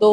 2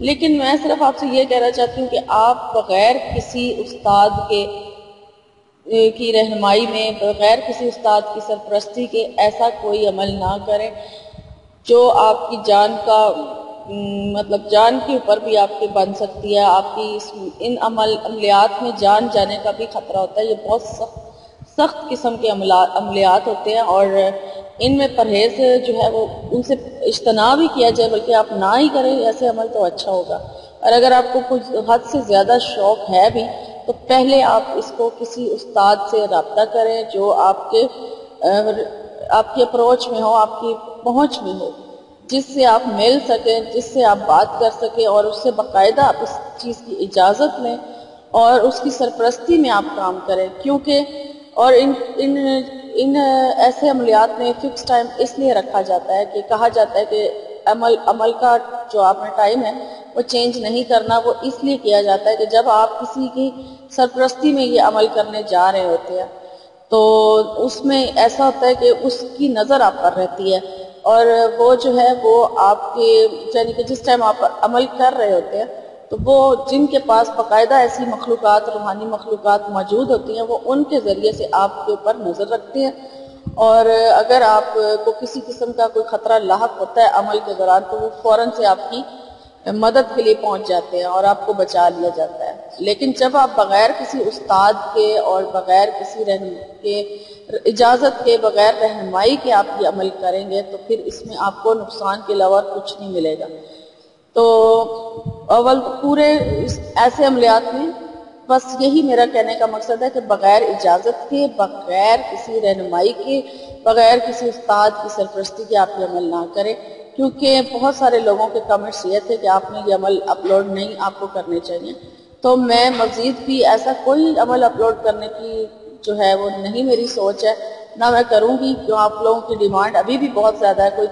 لیکن میں صرف آپ سے یہ کہنا چاہتی ہوں کہ آپ بغیر کسی استاد کی رہنمائی میں، بغیر کسی استاد کی سرپرستی کے ایسا کوئی عمل نہ کریں جو آپ کی جان کا مطلب جان کے اوپر بھی آپ کے بن سکتی ہے. آپ کی ان عملیات میں جان جانے کا بھی خطرہ ہوتا ہے. یہ بہت سخت قسم کے عملیات ہوتے ہیں، اور ان میں پرہیز جو ہے وہ ان سے اجتناب ہی کیا جائے، بلکہ آپ نہ ہی کریں ایسے عمل تو اچھا ہوگا. اور اگر آپ کو کچھ حد سے زیادہ شوق ہے بھی تو پہلے آپ اس کو کسی استاد سے رابطہ کریں جو آپ کی اپروچ میں ہو، آپ کی پہنچ میں ہو، جس سے آپ مل سکیں، جس سے آپ بات کر سکیں، اور اس سے باقاعدہ آپ اس چیز کی اجازت لیں اور اس کی سرپرستی میں آپ کام کریں. کیونکہ اور ان ایسے عملیات میں فکس ٹائم اس لیے رکھا جاتا ہے کہ کہا جاتا ہے کہ عمل کا جو آپ نے ٹائم ہے وہ چینج نہیں کرنا. وہ اس لیے کیا جاتا ہے کہ جب آپ کسی کی سرپرستی میں یہ عمل کرنے جا رہے ہوتے ہیں تو اس میں ایسا ہوتا ہے کہ اس کی نظر آپ پر رہتی ہے، اور وہ جو ہے وہ آپ کے یعنی کہ جس ٹائم آپ عمل کر رہے ہوتے ہیں تو وہ جن کے پاس باقاعدہ ایسی مخلوقات، روحانی مخلوقات موجود ہوتی ہیں، وہ ان کے ذریعے سے آپ کے اوپر نظر رکھتے ہیں. اور اگر آپ کو کسی قسم کا کوئی خطرہ لاحق ہوتا ہے عمل کے دوران تو وہ فوراً سے آپ کی مدد کے لیے پہنچ جاتے ہیں اور آپ کو بچا لیا جاتا ہے. لیکن جب آپ بغیر کسی استاد کے اور بغیر کسی اجازت کے، بغیر رہنمائی کے آپ یہ عمل کریں گے تو پھر اس میں آپ کو نقصان کے علاوہ کچھ نہیں ملے گا. تو اول پورے ایسے عملیات میں بس یہی میرا کہنے کا مقصد ہے کہ بغیر اجازت کے، بغیر کسی رہنمائی کے، بغیر کسی استاد کی سرپرستی کے آپ یہ عمل نہ کریں. کیونکہ بہت سارے لوگوں کے کمنٹس یہ تھے کہ آپ نے یہ عمل اپلوڈ نہیں آپ کو کرنے چاہیے. تو میں مزید بھی ایسا کوئی عمل اپلوڈ کرنے کی جو ہے وہ نہیں میری سوچ ہے، نہ میں کروں گی. کیوں آپ لوگوں کی ڈیمانڈ ابھی بھی بہت زیادہ ہے. کوئی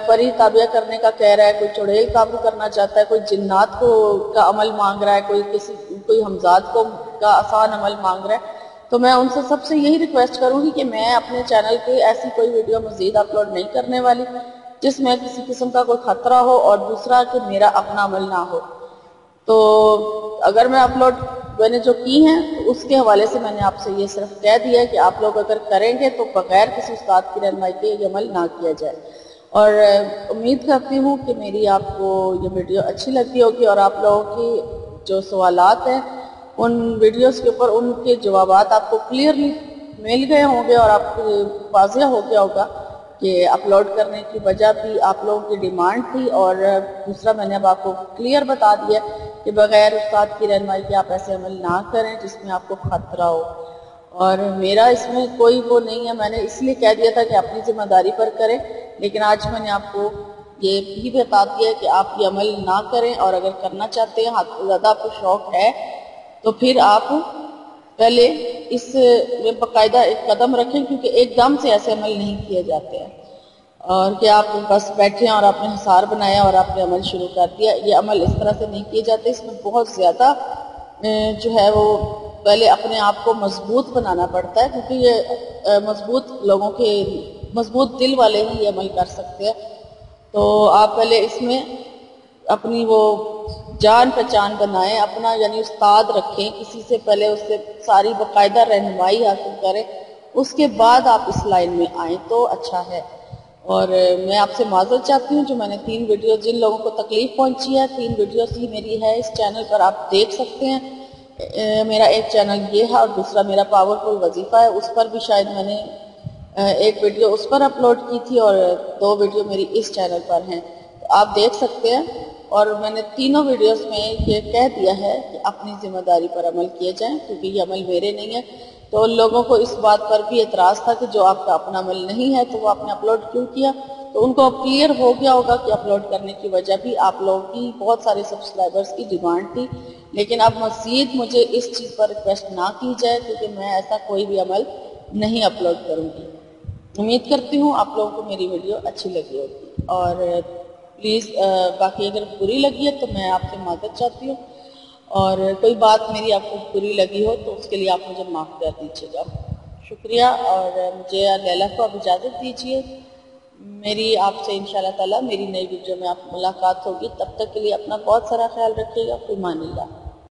پری تابعہ کرنے کا کہہ رہا ہے، کوئی چڑیل قابو کرنا چاہتا ہے، کوئی جنات کا عمل مانگ رہا ہے، کوئی حمزات کا آسان عمل مانگ رہا ہے. تو میں ان سے سب سے یہی ریکویسٹ کروں گی کہ میں اپنے چینل پہ ایسی کوئی ویڈیو مزید اپلوڈ نہیں کرنے والی جس میں کسی قسم کا کوئی خطرہ ہو، اور دوسرا کہ میرا اپنا عمل نہ ہو. تو اگر میں نے جو کی ہیں اس کے حوالے سے میں نے آپ سے یہ صرف کہہ دیا ہے کہ آپ لوگ اگر کریں گے تو بغیر کسی استاد کی رہنمائی کے یہ عمل نہ کیا جائے. اور امید کرتی ہوں کہ میری آپ کو یہ ویڈیو اچھی لگتی ہوگی، اور آپ لوگوں کی جو سوالات ہیں ان ویڈیوز کے اوپر ان کے جوابات آپ کو کلیئرلی مل گئے ہوں گے، اور آپ کو واضح ہو گیا ہوگا کہ اپلوڈ کرنے کی وجہ بھی آپ لوگوں کی ڈیمانڈ تھی. اور دوسرا میں نے اب آپ کو کلیئر بتا دیا کہ بغیر استاد کی رہنمائی کے آپ ایسے عمل نہ کریں جس میں آپ کو خطرہ ہو. اور میرا اس میں کوئی وہ نہیں ہے، میں نے اس لیے کہہ دیا تھا کہ اپنی ذمہ داری پر کریں، لیکن آج میں نے آپ کو یہ بھی بتا دیا کہ آپ یہ عمل نہ کریں. اور اگر کرنا چاہتے ہیں، زیادہ آپ کو شوق ہے، تو پھر آپ پہلے اس میں باقاعدہ ایک قدم رکھیں، کیونکہ ایک دم سے ایسے عمل نہیں کیے جاتے ہیں اور کہ آپ بس بیٹھے ہیں اور آپ نے حصار بنایا اور آپ نے عمل شروع کر دیا. یہ عمل اس طرح سے نہیں کیے جاتے. اس میں بہت زیادہ جو ہے وہ پہلے اپنے آپ کو مضبوط بنانا پڑتا ہے، کیونکہ یہ مضبوط دل والے ہی یہ عمل کر سکتے ہیں. تو آپ پہلے اس میں اپنی وہ جان پہچان بنائیں، اپنا یعنی استاد رکھیں، کسی سے پہلے اس سے ساری باقاعدہ رہنمائی حاصل کریں، اس کے بعد آپ اس لائن میں آئیں تو اچھا ہے. اور میں آپ سے معذرت چاہتی ہوں جو میں نے 3 ویڈیو جن لوگوں کو تکلیف پہنچی ہے، 3 ویڈیوز ہی میری ہے اس چینل پر، آپ دیکھ سکتے ہیں. میرا ایک چینل یہ ہے اور دوسرا میرا پاورفل وظیفہ ہے. اس پر بھی شاید میں نے ایک ویڈیو اس پر اپلوڈ کی تھی اور 2 ویڈیو میری اس چینل پر ہیں، تو آپ دیکھ سکتے ہیں. اور میں نے تینوں ویڈیوز میں یہ کہہ دیا ہے کہ اپنی ذمہ داری پر عمل کیے جائیں، کیونکہ یہ عمل میرے نہیں ہے. تو لوگوں کو اس بات پر بھی اعتراض تھا کہ جو آپ کا اپنا عمل نہیں ہے تو وہ آپ نے اپلوڈ کیوں کیا. تو ان کو اب کلیئر ہو گیا ہوگا کہ اپلوڈ کرنے کی وجہ بھی آپ لوگوں کی بہت سارے سبسکرائبرز کی ڈیمانڈ تھی. لیکن اب مزید مجھے اس چیز پر ریکویسٹ نہ کی جائے، کیونکہ میں ایسا کوئی بھی عمل نہیں اپلوڈ کروں گی. امید کرتی ہوں آپ لوگوں کو میری ویڈیو اچھی لگی ہوگی. اور پلیز باقی اگر بری لگی ہے تو میں آپ سے معذرت چاہتی ہوں، اور کوئی بات میری آپ کو بری لگی ہو تو اس کے لیے آپ مجھے معاف کر دیجیے گا. شکریہ. اور مجھے لیلا کو اب اجازت دیجیے. میری آپ سے انشاءاللہ تعالی میری نئی ویڈیو میں آپ ملاقات ہوگی. تب تک کے لیے اپنا بہت سارا خیال رکھیے گا. فی امان اللہ.